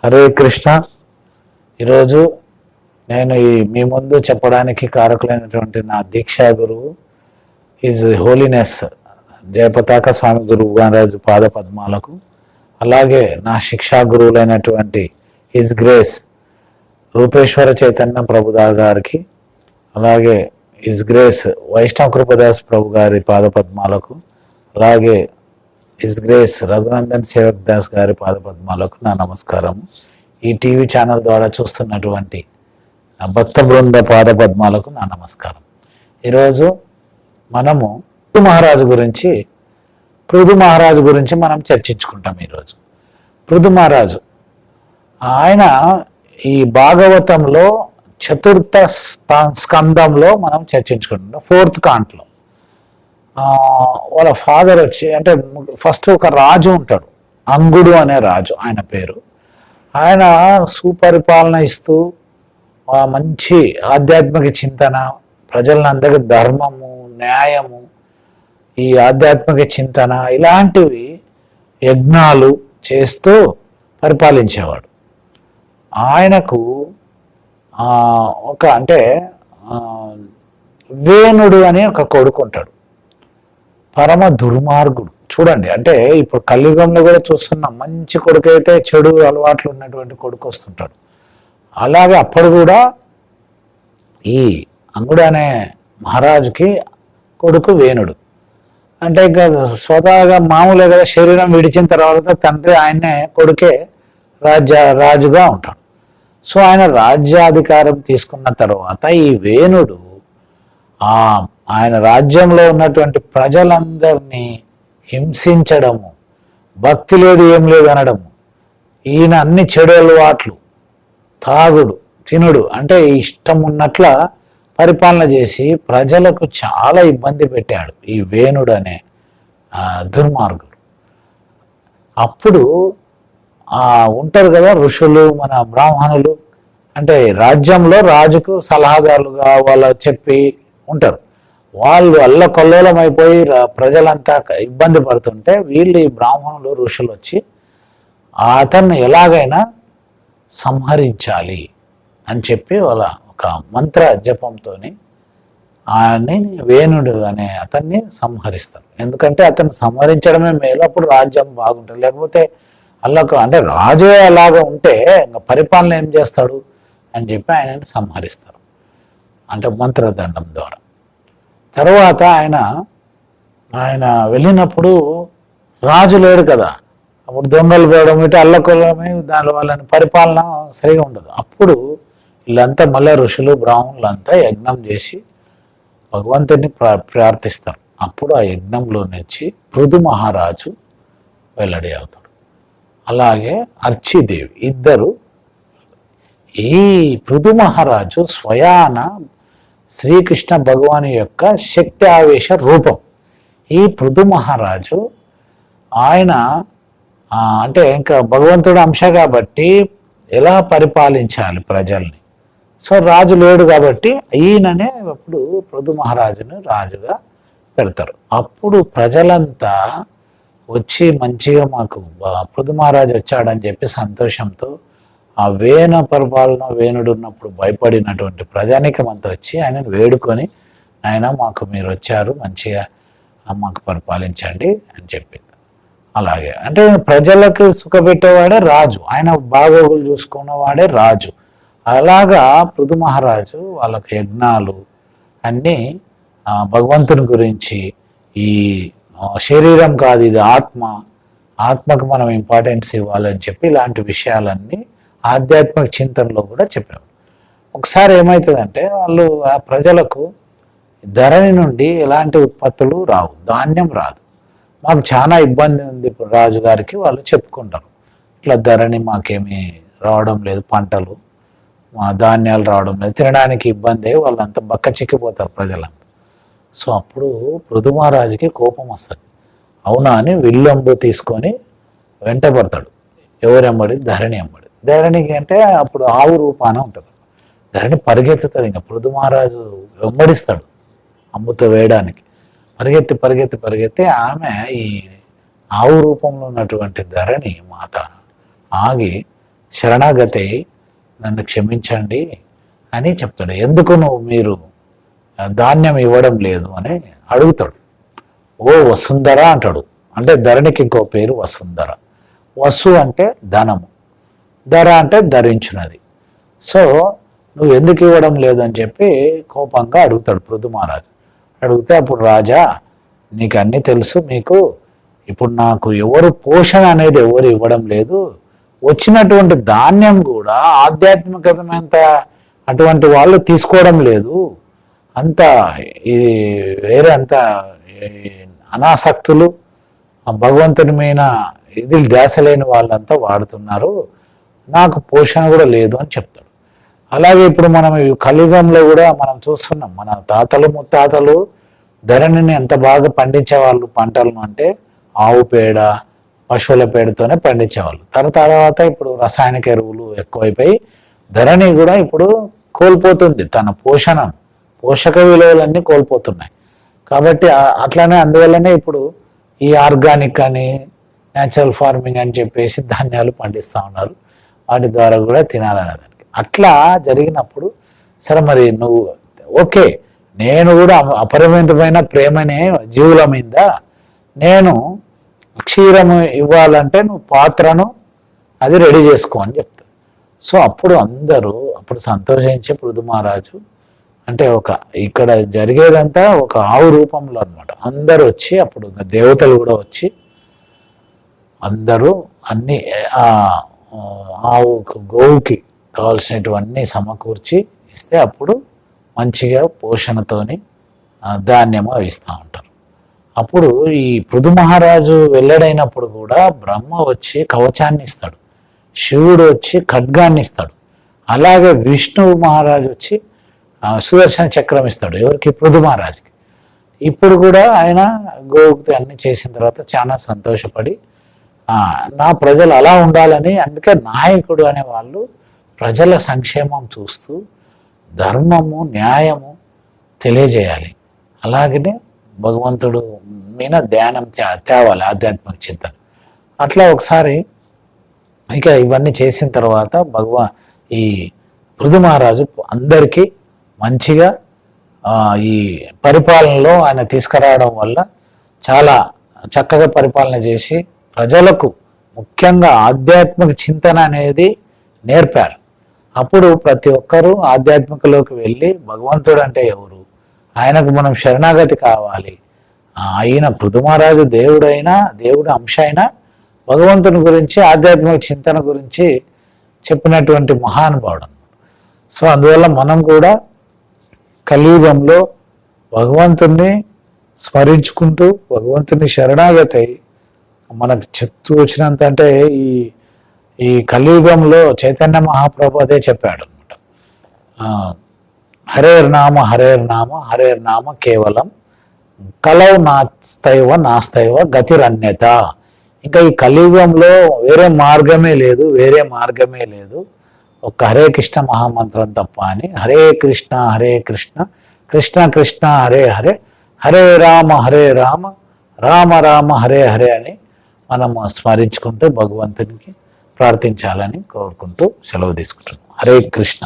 హరే కృష్ణ. ఈరోజు నేను మీ ముందు చెప్పడానికి కారకులైనటువంటి నా దీక్షా గురువు హిజ్ హోలీనెస్ జయపతాక స్వామి గురువు గణరాజు పాద పద్మాలకు, అలాగే నా శిక్షా గురువులైనటువంటి హిజ్ గ్రేస్ రూపేశ్వర చైతన్య ప్రభుదా గారికి, అలాగే హిజ్ గ్రేస్ వైష్ణవ కృపదాస్ ప్రభు గారి పాద పద్మాలకు, అలాగే హిజ్ గ్రేస్ రఘునందన్ సేవక్ దాస్ గారి పాద పద్మాలకు నా నమస్కారం. ఈ టీవీ ఛానల్ ద్వారా చూస్తున్నటువంటి భక్త బృంద పాద పద్మాలకు నా నమస్కారం. ఈరోజు మనము పృథు మహారాజు గురించి మనం చర్చించుకుంటాం. ఈరోజు పృథు మహారాజు ఆయన ఈ భాగవతంలో చతుర్థ స్కందంలో మనం చర్చించుకుంటాం. 4th కాంట్లో వాళ్ళ ఫాదర్ వచ్చి, అంటే ఫస్ట్ ఒక రాజు ఉంటాడు, అంగుడు అనే రాజు ఆయన పేరు. ఆయన సుపరిపాలన ఇస్తూ మంచి ఆధ్యాత్మిక చింతన, ప్రజలందరికీ ధర్మము, న్యాయము, ఈ ఆధ్యాత్మిక చింతన ఇలాంటివి యజ్ఞాలు చేస్తూ పరిపాలించేవాడు. ఆయనకు వేణుడు అని ఒక కొడుకు ఉంటాడు, పరమ దుర్మార్గుడు. చూడండి, అంటే ఇప్పుడు కలియుగంలో కూడా చూస్తున్నాం, మంచి కొడుకు అయితే చెడు అలవాట్లు ఉన్నటువంటి కొడుకు వస్తుంటాడు. అలాగే అప్పుడు కూడా ఈ అంగుడు అనే మహారాజుకి కొడుకు వేణుడు. అంటే ఇంకా స్వతహాగా మామూలుగా కదా, శరీరం విడిచిన తర్వాత తండ్రి ఆయన్నే కొడుకే రాజుగా ఉంటాడు. సో ఆయన రాజ్యాధికారం తీసుకున్న తర్వాత ఈ వేణుడు ఆయన రాజ్యంలో ఉన్నటువంటి ప్రజలందరినీ హింసించడము, భక్తి లేదు ఏం లేదు అనడము, ఈయన అన్ని చెడు అలవాట్లు, తాగుడు, తినుడు, అంటే ఇష్టం ఉన్నట్ల పరిపాలన చేసి ప్రజలకు చాలా ఇబ్బంది పెట్టాడు ఈ వేణుడు అనే దుర్మార్గుడు. అప్పుడు ఉంటారు కదా ఋషులు, మన బ్రాహ్మణులు, అంటే రాజ్యంలో రాజుకు సలహాదారులుగా వాళ్ళు చెప్పి ఉంటారు. వాళ్ళు అల్లకొల్లోలం అయిపోయి ప్రజలంతా ఇబ్బంది పడుతుంటే వీళ్ళు ఈ బ్రాహ్మణులు, ఋషులు వచ్చి అతన్ని ఎలాగైనా సంహరించాలి అని చెప్పి వాళ్ళ ఒక మంత్ర జపంతో ఆయన్ని వేణుడు అనే అతన్ని సంహరిస్తారు. ఎందుకంటే అతన్ని సంహరించడమే మేలు, అప్పుడు రాజ్యం బాగుంటుంది. లేకపోతే అంటే రాజే అలాగా ఉంటే ఇంకా పరిపాలన ఏం చేస్తాడు అని చెప్పి ఆయనని సంహరిస్తారు, అంటే మంత్రదండం ద్వారా. తర్వాత ఆయన వెళ్ళినప్పుడు రాజు లేడు కదా, అప్పుడు దొంగలు పోవడం ఇటు అల్లకొల్లమే, దాని వాళ్ళని పరిపాలన సరిగా ఉండదు. అప్పుడు వీళ్ళంతా మళ్ళీ ఋషులు, బ్రాహ్మణులు అంతా యజ్ఞం చేసి భగవంతుని ప్రార్థిస్తారు. అప్పుడు ఆ యజ్ఞంలో నుంచి పృథు మహారాజు వెల్లడి అవుతాడు. అలాగే అర్చిదేవి, ఇద్దరు. ఈ పృథు మహారాజు స్వయాన శ్రీకృష్ణ భగవాను యొక్క శక్తి ఆవేశ రూపం. ఈ పృథు మహారాజు ఆయన అంటే ఇంకా భగవంతుడు అంశ కాబట్టి ఎలా పరిపాలించాలి ప్రజల్ని. సో రాజు లేడు కాబట్టి ఈయననే అప్పుడు పృథు మహారాజును రాజుగా పెడతారు. అప్పుడు ప్రజలంతా వచ్చి మంచిగా మాకు పృథు మహారాజు వచ్చాడని చెప్పి సంతోషంతో ఆ పరిపాలన వేణుడు ఉన్నప్పుడు భయపడినటువంటి ప్రజానికం అంతా వచ్చి ఆయనను వేడుకొని, ఆయన మాకు మీరు వచ్చారు, మంచిగా మాకు పరిపాలించండి అని చెప్పింది. అలాగే అంటే ప్రజలకు సుఖపెట్టేవాడే రాజు, ఆయన బాగోగులు చూసుకున్నవాడే రాజు. అలాగా పృథు మహారాజు వాళ్ళకు యజ్ఞాలు అన్నీ భగవంతుని గురించి, ఈ శరీరం కాదు ఇది ఆత్మకు మనం ఇంపార్టెన్స్ ఇవ్వాలని చెప్పి ఇలాంటి విషయాలన్నీ ఆధ్యాత్మిక చింతనలో కూడా చెప్పారు. ఒకసారి ఏమవుతుందంటే వాళ్ళు ఆ ప్రజలకు ధరణి నుండి ఎలాంటి ఉత్పత్తులు రావు, ధాన్యం రాదు, మాకు చాలా ఇబ్బంది ఉంది. ఇప్పుడు రాజుగారికి వాళ్ళు చెప్పుకుంటారు, ఇట్లా ధరణి మాకేమీ రావడం లేదు, పంటలు మా ధాన్యాలు రావడం లేదు, తినడానికి ఇబ్బంది, వాళ్ళంతా బక్క చిక్కిపోతారు ప్రజలంతా. సో అప్పుడు పృథు మహారాజుకి కోపం వస్తుంది. అవునా అని విల్లంబు తీసుకొని వెంటబడతాడు. ఎవరెంబడి? ధరణి ఎంబడి. ధరణికి అంటే అప్పుడు ఆవు రూపాన ఉంటుంది. ధరణి పరిగెత్తుతుంది, ఇంకా పృథు మహారాజు వెంబడిస్తాడు అమ్ముతో వేయడానికి. పరిగెత్తి ఆమె ఈ ఆవు రూపంలో ఉన్నటువంటి ధరణి మాత ఆగి శరణాగతి నన్ను క్షమించండి అని చెప్తాడు. ఎందుకు మీరు ధాన్యం ఇవ్వడం లేదు అని అడుగుతాడు. ఓ వసుంధర అంటాడు. అంటే ధరణికి ఇంకో పేరు వసుంధర. వసు అంటే ధనము, ధర అంటే ధరించున్నది. సో నువ్వు ఎందుకు ఇవ్వడం లేదని చెప్పి కోపంగా అడుగుతాడు పృథు మహారాజు. అడిగితే అప్పుడు రాజా, నీకు అన్నీ తెలుసు, మీకు ఇప్పుడు నాకు ఎవరు పోషణ అనేది ఎవరు ఇవ్వడం లేదు, వచ్చినటువంటి ధాన్యం కూడా ఆధ్యాత్మికత అటువంటి వాళ్ళు తీసుకోవడం లేదు, అంత ఇది వేరే అంత అనాసక్తులు భగవంతుని మీద ఇది ధ్యాస లేని వాళ్ళంతా వాడుతున్నారు, నాకు పోషణ కూడా లేదు అని చెప్తాడు. అలాగే ఇప్పుడు మనం ఈ కలియుగంలో కూడా మనం చూస్తున్నాం, మన తాతలు ముత్తాతలు ధరణిని ఎంత బాగా పండించేవాళ్ళు పంటలను అంటే ఆవు పేడ పశువుల పేడతోనే పండించేవాళ్ళు. తర్వాత ఇప్పుడు రసాయనిక ఎరువులు ఎక్కువైపోయి ధరణి కూడా ఇప్పుడు కోల్పోతుంది తన పోషక విలువలన్నీ కోల్పోతున్నాయి. కాబట్టి అట్లానే అందువల్లనే ఇప్పుడు ఈ ఆర్గానిక్ అని న్యాచురల్ ఫార్మింగ్ అని చెప్పేసి ధాన్యాలు పండిస్తూ ఉన్నారు, వాటి ద్వారా కూడా తినాలనేదానికి. అట్లా జరిగినప్పుడు సరే మరి నువ్వు ఓకే, నేను కూడా అపరిమితమైన ప్రేమనే జీవుల మీద నేను క్షీరము ఇవ్వాలంటే నువ్వు పాత్రను అది రెడీ చేసుకో అని చెప్తాడు. సో అప్పుడు అందరూ సంతోషించే పృథు మహారాజు అంటే ఇక్కడ జరిగేదంతా ఒక ఆవు రూపంలో అనమాట. అందరూ వచ్చి అప్పుడు దేవతలు కూడా వచ్చి అందరూ అన్ని గోవుకి కావాల్సినటువన్నీ సమకూర్చి ఇస్తే అప్పుడు మంచిగా పోషణతోని ధాన్యము అవి ఇస్తూ ఉంటారు. అప్పుడు ఈ పృథు మహారాజు వెల్లడైనప్పుడు కూడా బ్రహ్మ వచ్చి కవచాన్ని ఇస్తాడు, శివుడు వచ్చి ఖడ్గాన్ని ఇస్తాడు, అలాగే విష్ణువు మహారాజు వచ్చి సుదర్శన చక్రం ఇస్తాడు. ఎవరికి? పృథు మహారాజుకి. ఇప్పుడు కూడా ఆయన గోవుకి అన్ని చేసిన తర్వాత చాలా సంతోషపడి నా ప్రజలు అలా ఉండాలని, అందుకే నాయకుడు అనే వాళ్ళు ప్రజల సంక్షేమం చూస్తూ ధర్మము న్యాయము తెలియజేయాలి. అలాగనే భగవంతుడు మీద ధ్యానం తేవాలి, ఆధ్యాత్మిక చింతన. అట్లా ఒకసారి ఇక ఇవన్నీ చేసిన తర్వాత ఈ పృథు మహారాజు అందరికీ మంచిగా ఈ పరిపాలనలో ఆయన తీసుకురావడం వల్ల చాలా చక్కగా పరిపాలన చేసి ప్రజలకు ముఖ్యంగా ఆధ్యాత్మిక చింతన అనేది నేర్పారు. అప్పుడు ప్రతి ఒక్కరూ ఆధ్యాత్మికలోకి వెళ్ళి భగవంతుడు అంటే ఎవరు, ఆయనకు మనం శరణాగతి కావాలి, ఆయన పృథు మహారాజు దేవుడు అంశ అయినా భగవంతుని గురించి ఆధ్యాత్మిక చింతన గురించి చెప్పినటువంటి మహానుభావుడు. సో అందువల్ల మనం కూడా కలియుగంలో భగవంతుణ్ణి స్మరించుకుంటూ భగవంతుని శరణాగతి మనకు చెప్తూ వచ్చినంత, అంటే ఈ కలియుగంలో చైతన్య మహాప్రభు అదే చెప్పాడు అనమాట. హరేర్నామ హరేర్నామ హరేర్నామ కేవలం కలవు నాస్తైవ గతిరన్యత. ఇంకా ఈ కలియుగంలో వేరే మార్గమే లేదు, ఒక హరే కృష్ణ మహామంత్రం తప్ప అని. హరే కృష్ణ కృష్ణ కృష్ణ హరే హరే, హరే రామ రామ రామ హరే హరే అని మనం స్మరించుకుంటూ భగవంతునికి ప్రార్థించాలని కోరుకుంటూ సెలవు తీసుకుంటున్నాం. హరే కృష్ణ.